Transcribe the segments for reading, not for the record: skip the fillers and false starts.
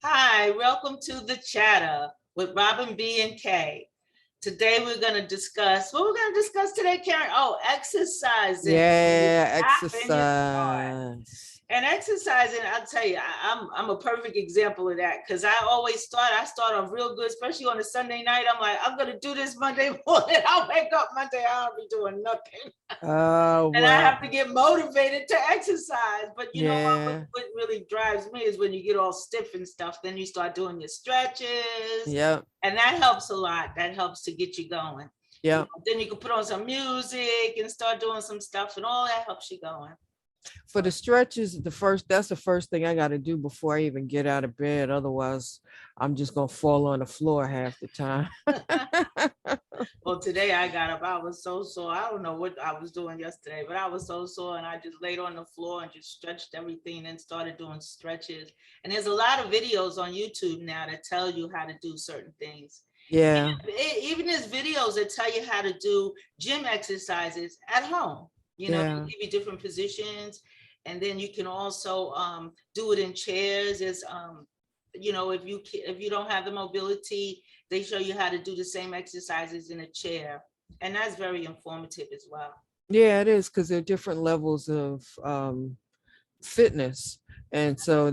Hi, welcome to the Chatter with Robin B and K. Today we're going to discuss what we're going to discuss today, Karen. Oh, exercising when you're Yeah, tapping your heart. exercise. And exercising, I'll tell you, I'm a perfect example of that because I start off real good, especially on a Sunday night. I'm like, I'm gonna do this Monday morning. I'll wake up Monday, I'll be doing nothing. Oh, And I well, have to get motivated to exercise. But you know yeah, what really drives me is when you get all stiff and stuff, then you start doing your stretches. yep, And that helps a lot. That helps to get you going. yep. Then you can put on some music and start doing some stuff, and all that helps you going. For the stretches, that's the first thing I got to do before I even get out of bed. Otherwise, I'm just gonna fall on the floor half the time. Well, today I got up. I was so sore. I don't know what I was doing yesterday, but I was so sore, and I just laid on the floor and just stretched everything and started doing stretches. And there's a lot of videos on YouTube now that tell you how to do certain things. Yeah, Even there's videos that tell you how to do gym exercises at home. They yeah. give you different positions, and then you can also do it in chairs. If you don't have the mobility, they show you how to do the same exercises in a chair, and that's very informative as well. Yeah, it is because there are different levels of fitness. And so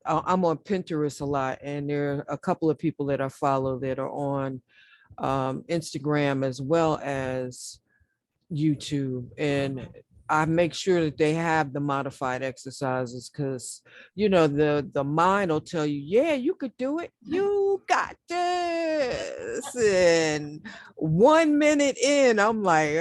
I'm on Pinterest a lot, and there are a couple of people that I follow that are on Instagram as well as YouTube, and I make sure that they have the modified exercises because the mind will tell you, yeah, you could do it. You got this. And 1 minute in, I'm like,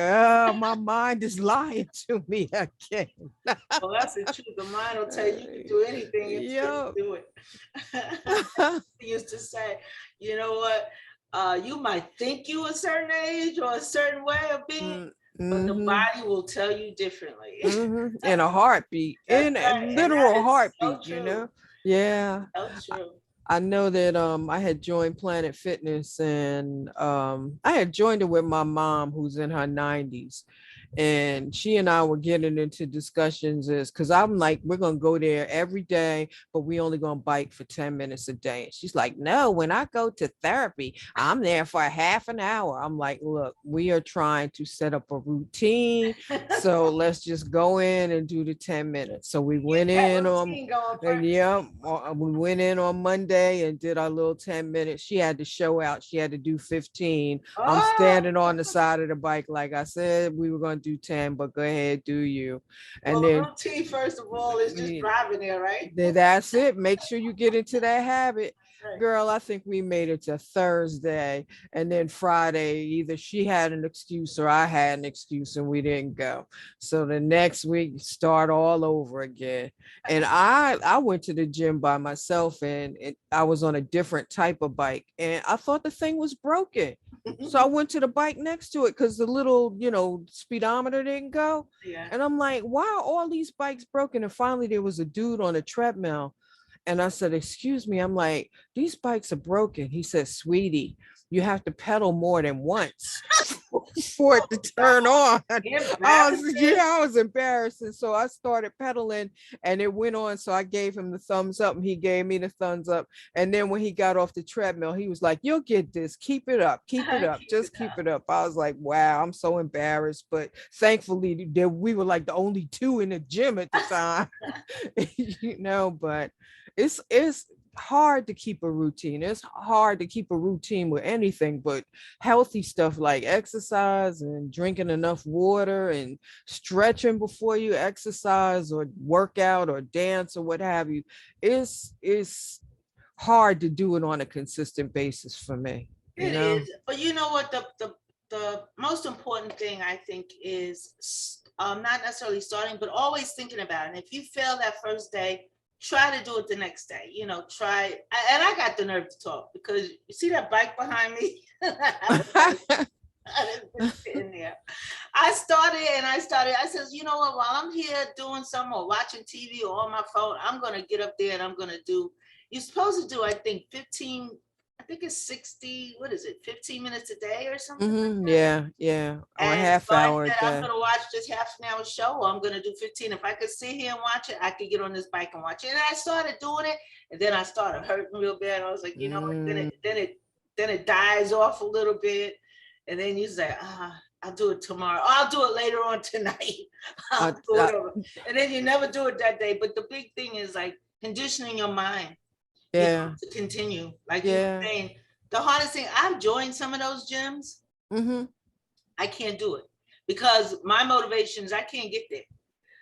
my mind is lying to me again. Well, that's the truth. The mind will tell you you can do anything until you Yep. do it. He used to say, you know what? You might think you a certain age or a certain way of being, but the Mm-hmm. body will tell you differently. In a heartbeat, That's in a right. And that literal is so heartbeat. true. Yeah. So true. I know that I had joined Planet Fitness, and I had joined it with my mom who's in her 90s, and she and I were getting into discussions is because I'm like, we're gonna go there every day, but we only gonna bike for 10 minutes a day. And she's like, no, when I go to therapy, I'm there for a half an hour. I'm like, look, we are trying to set up a routine, so let's just go in and do the 10 minutes. So we Get went that in on routine going and first. yeah, we went in on Monday and did our little 10 minutes. She had to show out. She had to do 15. I'm Oh, standing on the side of the bike. Like I said, we were going to do 10, but go ahead, do you. well, And the then routine, first of all, is just driving there, right? that's it. Make sure you get into that habit. Right. Girl, I think we made it to Thursday. And then Friday, either she had an excuse or I had an excuse and we didn't go. So the next week, start all over again. And I went to the gym by myself, and I was on a different type of bike. And I thought the thing was broken. So I went to the bike next to it because the little, speedometer didn't go. Yeah. And I'm like, why are all these bikes broken? And finally, there was a dude on a treadmill. And I said, excuse me. I'm like, these bikes are broken. He said, sweetie, you have to pedal more than once for it to turn on. Embarrassing. I was embarrassed. And so I started pedaling and it went on. So I gave him the thumbs up and he gave me the thumbs up. And then when he got off the treadmill, he was like, you'll get this. Keep it up. Keep it up. Keep it Just keep it up. I was like, wow, I'm so embarrassed. But thankfully, we were like the only two in the gym at the time, but it's hard to keep a routine. It's hard to keep a routine with anything, but healthy stuff like exercise and drinking enough water and stretching before you exercise or work out or dance or what have you is hard to do it on a consistent basis for me, you It know? is, but you know what? The most important thing I think is not necessarily starting, but always thinking about it. And if you fail that first day, try to do it the next day. Try. And I got the nerve to talk because you see that bike behind me. I was like, I didn't just sitting there. I says, you know what? While I'm here doing something or watching TV or on my phone, I'm gonna get up there and I'm gonna do. You're supposed to do, I think, 15 I think it's 60, what is it, 15 minutes a day or something like that. Yeah, or a And half so I hour a said, I'm day. gonna watch this half an hour show, or I'm gonna do 15. If I could sit here and watch it, I could get on this bike and watch it. And I started doing it, and then I started hurting real bad. I was like, you know what? Mm, Then it dies off a little bit, and then you say, I'll do it tomorrow. I'll do it later on tonight. I'll I, do I, it over. And then you never do it that day. But the big thing is like conditioning your mind, yeah, to continue. Like you were yeah. saying, the hardest thing, I've joined some of those gyms. Mm-hmm. I can't do it because my motivations, I can't get there.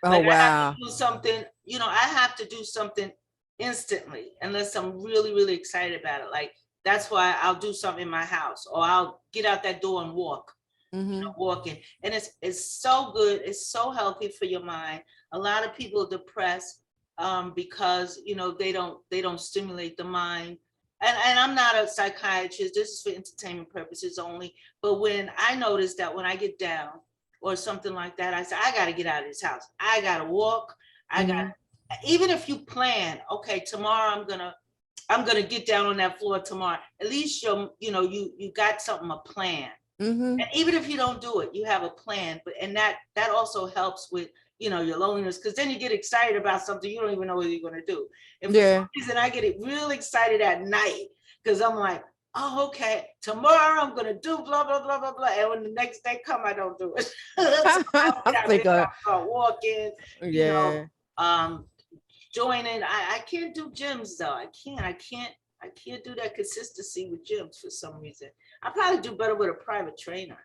Oh Like I have to wow. do something, I have to do something instantly unless I'm really, really excited about it. Like that's why I'll do something in my house, or I'll get out that door and walk, Mm-hmm. walking. And it's so good. It's so healthy for your mind. A lot of people are depressed because they don't stimulate the mind. And I'm not a psychiatrist. This is for entertainment purposes only. But when I notice that when I get down or something like that, I say I got to get out of this house. I got to walk. I got Mm-hmm. even if you plan, okay, tomorrow I'm gonna get down on that floor tomorrow. At least you got something, a plan. Mm-hmm. And even if you don't do it, you have a plan. But and that also helps with your loneliness, because then you get excited about something you don't even know what you're going to do. And for some Yeah. reason I get real excited at night because I'm like, oh, okay, tomorrow I'm going to do blah blah blah blah blah, and when the next day come I don't do it. So I'll I get out think there, I'll start walking, you know yeah. um joining. I can't do gyms though. I can't do that consistency with gyms for some reason. I probably do better with a private trainer.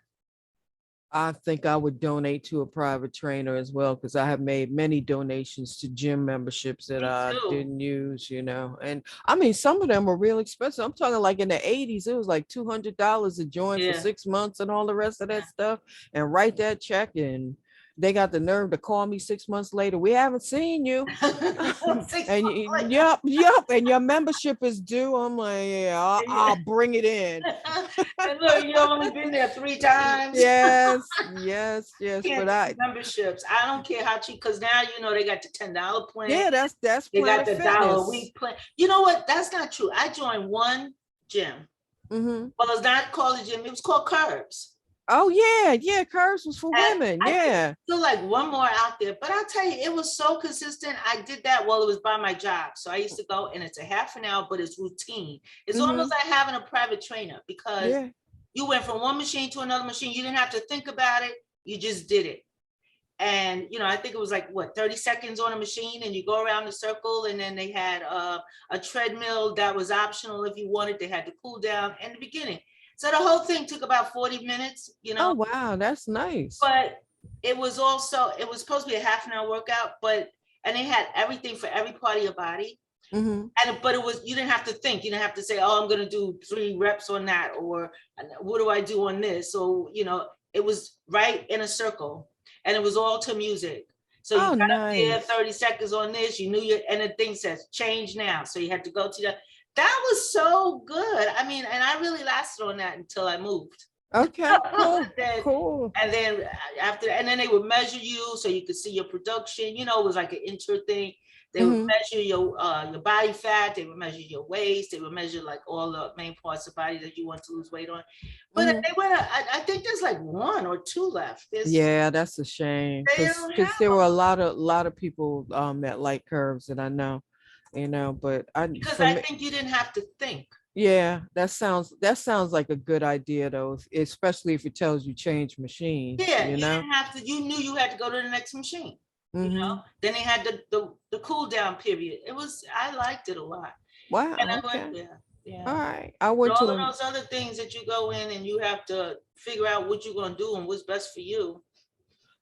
I think I would donate to a private trainer as well, because I have made many donations to gym memberships that Me I too. didn't use, And I mean, some of them were real expensive. I'm talking like in the 80s, it was like $200 a join for Yeah. 6 months and all the rest of that stuff. And write that check, and they got the nerve to call me 6 months later. We haven't seen you. 6 months And later. yep, and your membership is due. I'm like, yeah, I'll Yeah. bring it in. And look, you only been there 3 times. Yes, Can't but do I, memberships. I don't care how cheap, because now they got the $10 plan. yeah, that's They got Planet the dollar a Fitness. week plan. You know what? That's not true. I joined one gym. Hmm. Well, it's not called a gym. It was called Curbs. Oh yeah, Curves was for And women. I think Yeah. still like one more out there. But I'll tell you, it was so consistent. I did that while it was by my job. So I used to go, and it's a half an hour, but it's routine. It's Hmm. almost like having a private trainer, because Yeah. you went from one machine to another machine. You didn't have to think about it. You just did it. And I think it was like what, 30 seconds on a machine, and you go around the circle. And then they had a treadmill that was optional if you wanted. They had the cool down in the beginning. So the whole thing took about 40 minutes, Oh wow, that's nice. but it was supposed to be a half an hour workout, and they had everything for every part of your body. Hmm. But it was, you didn't have to think. You didn't have to say, oh, I'm going to do 3 reps on that, or what do I do on this? So, it was right in a circle, and it was all to music. So you Oh got up there, nice. 30 seconds on this, you knew and the thing says change now. So you had to go to that was so good. I mean, and I really lasted on that until I moved. Okay, cool, cool. And then after, and then they would measure you so you could see your production. It was like an inter thing. They would Hmm. measure your body fat. They would measure your waist. They would measure like all the main parts of the body that you want to lose weight on. But Hmm. they went. I think there's like 1 or 2 left. Yeah, that's a shame, They because don't have there them were a lot of people that like curves that I know, but I because for I me, think you didn't have to think. yeah, that sounds like a good idea though, especially if it tells you change machines, Yeah, you didn't have to. You knew you had to go to the next machine. Mm-hmm. Then they had the cool down period. I liked it a lot. And Wow, I went, okay. yeah, All yeah. right. I But went all to of an those other things that you go in and you have to figure out what you're gonna do and what's best for you.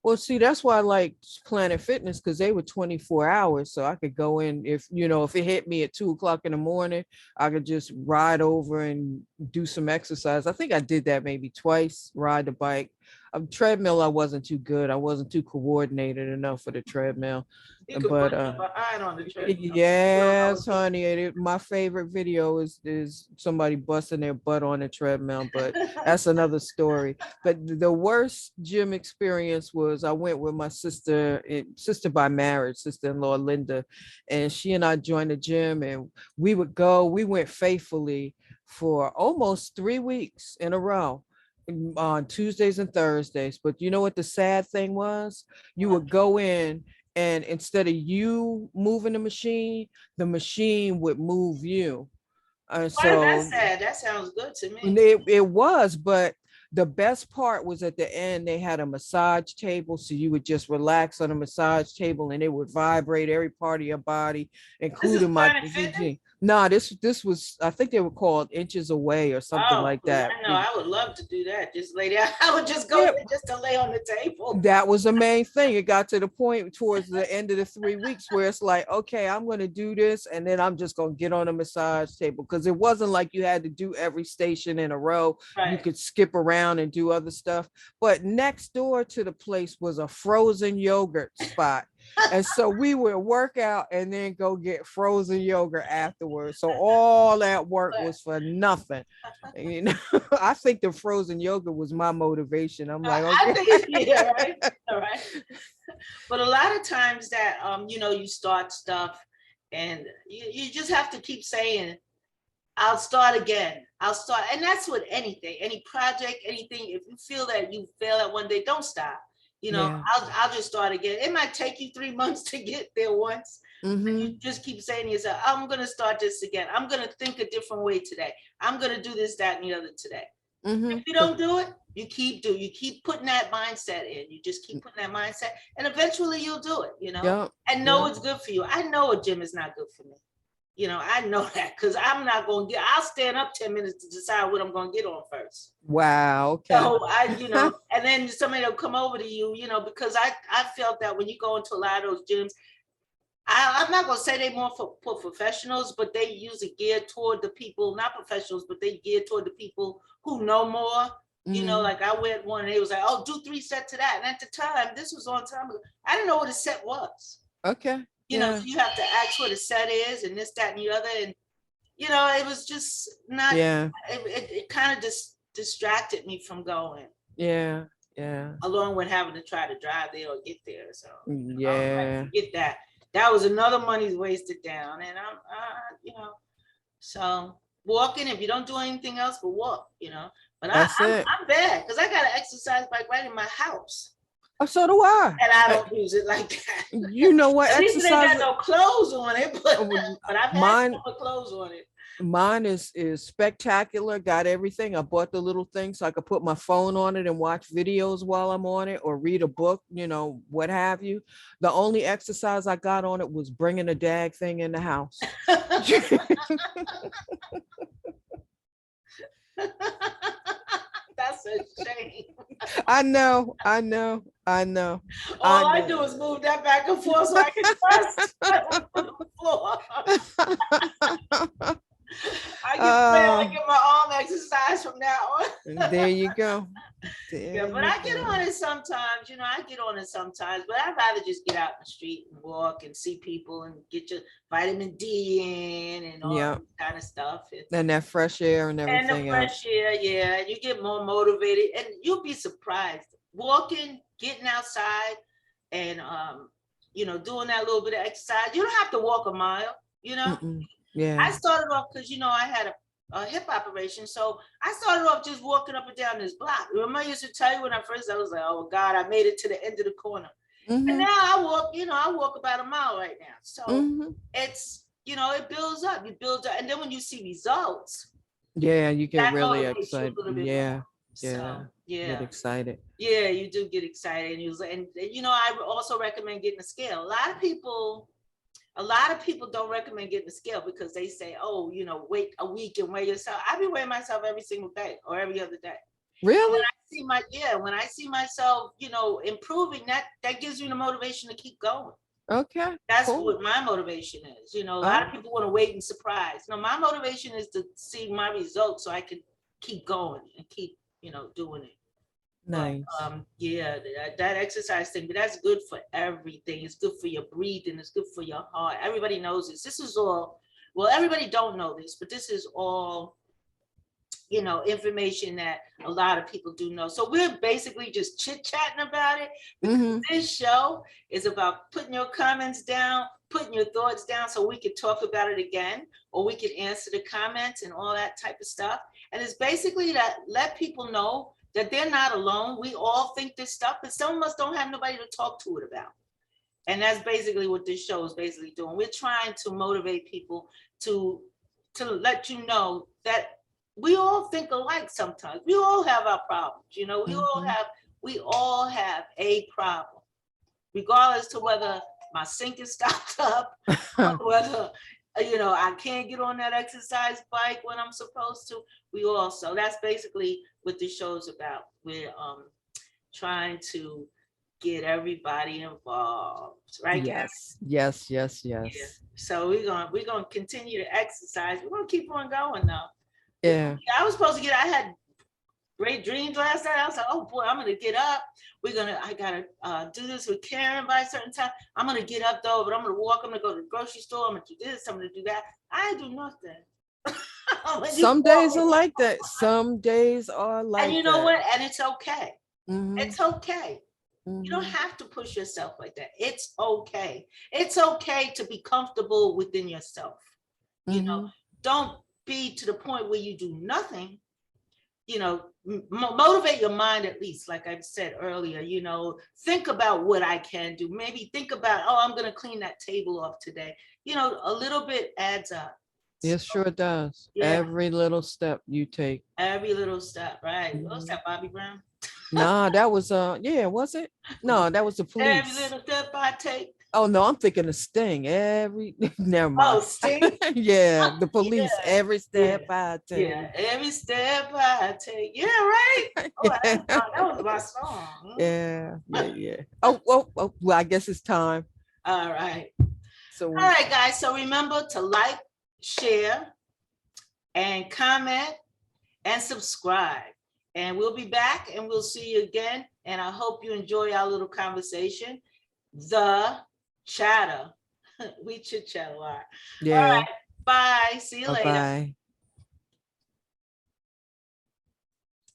Well, see, that's why I like Planet Fitness, because they were 24 hours. So I could go in if it hit me at 2 o'clock in the morning, I could just ride over and do some exercise. I think I did that maybe twice, ride the bike. Treadmill, I wasn't too good. I wasn't too coordinated enough for the treadmill. You could But put your behind on the treadmill. You don't know yes, what honey. My favorite video is somebody busting their butt on a treadmill, but that's another story. But the worst gym experience was I went with my sister by marriage, sister-in-law Linda, and she and I joined the gym, and we went faithfully for almost 3 weeks in a row on Tuesdays and Thursdays. But you know what the sad thing was? You would go in, and instead of you moving the machine would move you. And Why is that so sad? That sounds good to me. it was, but the best part was at the end, they had a massage table. So you would just relax on a massage table and it would vibrate every part of your body, This is including my Planet Fitness? GG. No, this was, I think they were called Inches Away or something Oh, like 'cause that. I know I would love to do that. Just lay down. I would just go Yeah, there just to lay on the table. that was the main thing. It got to the point towards the end of the 3 weeks where it's like, okay, I'm going to do this, and then I'm just going to get on a massage table, because it wasn't like you had to do every station in a row. You Right. could skip around and do other stuff. But next door to the place was a frozen yogurt spot. And so we would work out and then go get frozen yogurt afterwards. So all that work was for nothing. You know, I think the frozen yogurt was my motivation. I'm like, I okay. think, yeah, right. All right. But a lot of times that you start stuff and you just have to keep saying, I'll start again. I'll start. And that's with anything, any project, anything. If you feel that you fail at one day, don't stop. Yeah. I'll just start again. It might take you 3 months to get there once. You just keep saying to yourself, I'm going to start this again. I'm going to think a different way today. I'm going to do this, that, and the other today. If you don't do it, you keep putting that mindset in. You just keep putting that mindset, and eventually you'll do it, Yep. and know it's good for you. I know a gym is not good for me. I know that, because I'm not going to I'll stand up 10 minutes to decide what I'm going to get on first. Wow. Okay. So and then somebody will come over to you, because I felt that when you go into a lot of those gyms, I'm not going to say they more for professionals, but they usually gear toward the people, not professionals, but they gear toward the people who know more. Like I went one and they was like, oh, do 3 sets of that. And at the time, this was on time ago, I didn't know what a set was. Okay. So you have to ask what a set is and this, that, and the other. And, it was just not, it kind of just distracted me from going. Yeah. Yeah. Along with having to try to drive there or get there. So Yeah. Get that. That was another money's wasted down. And so walking, if you don't do anything else but walk, but I'm bad because I got an exercise bike right in my house. Oh, so do I. And I don't use it like that. You know what? At least it ain't got no clothes on it, but I've had some clothes on it. Mine is spectacular, got everything. I bought the little thing so I could put my phone on it and watch videos while I'm on it, or read a book, what have you. The only exercise I got on it was bringing a dag thing in the house. That's a shame. I know. All I do is move that back and forth so I can press on the floor. I get my arm exercise from now on. There you go. But I get on it sometimes. I get on it sometimes, but I'd rather just get out in the street and walk and see people and get your vitamin D in and all that kind of stuff. And that fresh air and everything. And the fresh air, yeah. You get more motivated, and you'll be surprised. Walking, getting outside, and doing that little bit of exercise. You don't have to walk a mile. Yeah. I started off because I had a hip operation, so I started off just walking up and down this block. Remember, I used to tell you when I was like, "Oh God, I made it to the end of the corner." And now I walk about a mile right now. So it's it builds up. You build up, and then when you see results, you get really excited. Yeah. Get excited. Yeah, you do get excited, and I also recommend getting a scale. A lot of people don't recommend getting a scale because they say, oh, wait a week and weigh yourself. I be weighing myself every single day or every other day. Really? When I see myself, improving, that gives me the motivation to keep going. Okay. That's what my motivation is. A lot of people want to wait and surprise. No, my motivation is to see my results so I can keep going and keep, doing it. Nice. But, that exercise thing, but that's good for everything. It's good for your breathing. It's good for your heart. Everybody knows this. This is all, well, everybody don't know this, but this is all, information that a lot of people do know. So we're basically just chit-chatting about it. This show is about putting your comments down, putting your thoughts down so we could talk about it again, or we could answer the comments and all that type of stuff. And it's basically to let people know that they're not alone. We all think this stuff, but some of us don't have nobody to talk to it about. And that's basically what this show is basically doing. We're trying to motivate people to let you know that we all think alike sometimes. We all have our problems, you know, we all have a problem, regardless to whether my sink is stopped up, or whether, you know, I can't get on that exercise bike when I'm supposed to. We all, so that's basically what this show is about. We're trying to get everybody involved, right? Yes, yes, yes, Yeah. yes. So we're gonna continue to exercise. We're gonna keep on going though. Yeah. I was supposed to get, I had great dreams last night. I was like, oh boy, I'm gonna get up. I gotta do this with Karen by a certain time. I'm gonna get up though, but I'm gonna walk, I'm gonna go to the grocery store, I'm gonna do this, I'm gonna do that. I do nothing. Some days are like that. Some days are like that. And you know what? And it's okay. Mhm. It's okay. You don't have to push yourself like that. It's okay. It's okay to be comfortable within yourself. You know, don't be to the point where you do nothing. You know, motivate your mind at least, like I said earlier, you know, think about what I can do. Maybe think about, oh, I'm going to clean that table off today. You know, a little bit adds up. It sure does. Yeah. Every little step you take. Every little step, right? What's that, Bobby Brown? Nah, that was yeah, was it? No, that was the police. Every little step I take. Oh no, I'm thinking of Sting. Never mind. Oh, Sting? Yeah, the police. Yeah. Every step I take. Yeah, every step I take. Yeah, right. Oh, that was my song. Yeah. Oh, well, I guess it's time. All right. So all right, guys. So remember to like, share, and comment, and subscribe. And we'll be back and we'll see you again. And I hope you enjoy our little conversation. The chatter. We chit chat a lot. yeah. All right. Bye. See you later. Bye.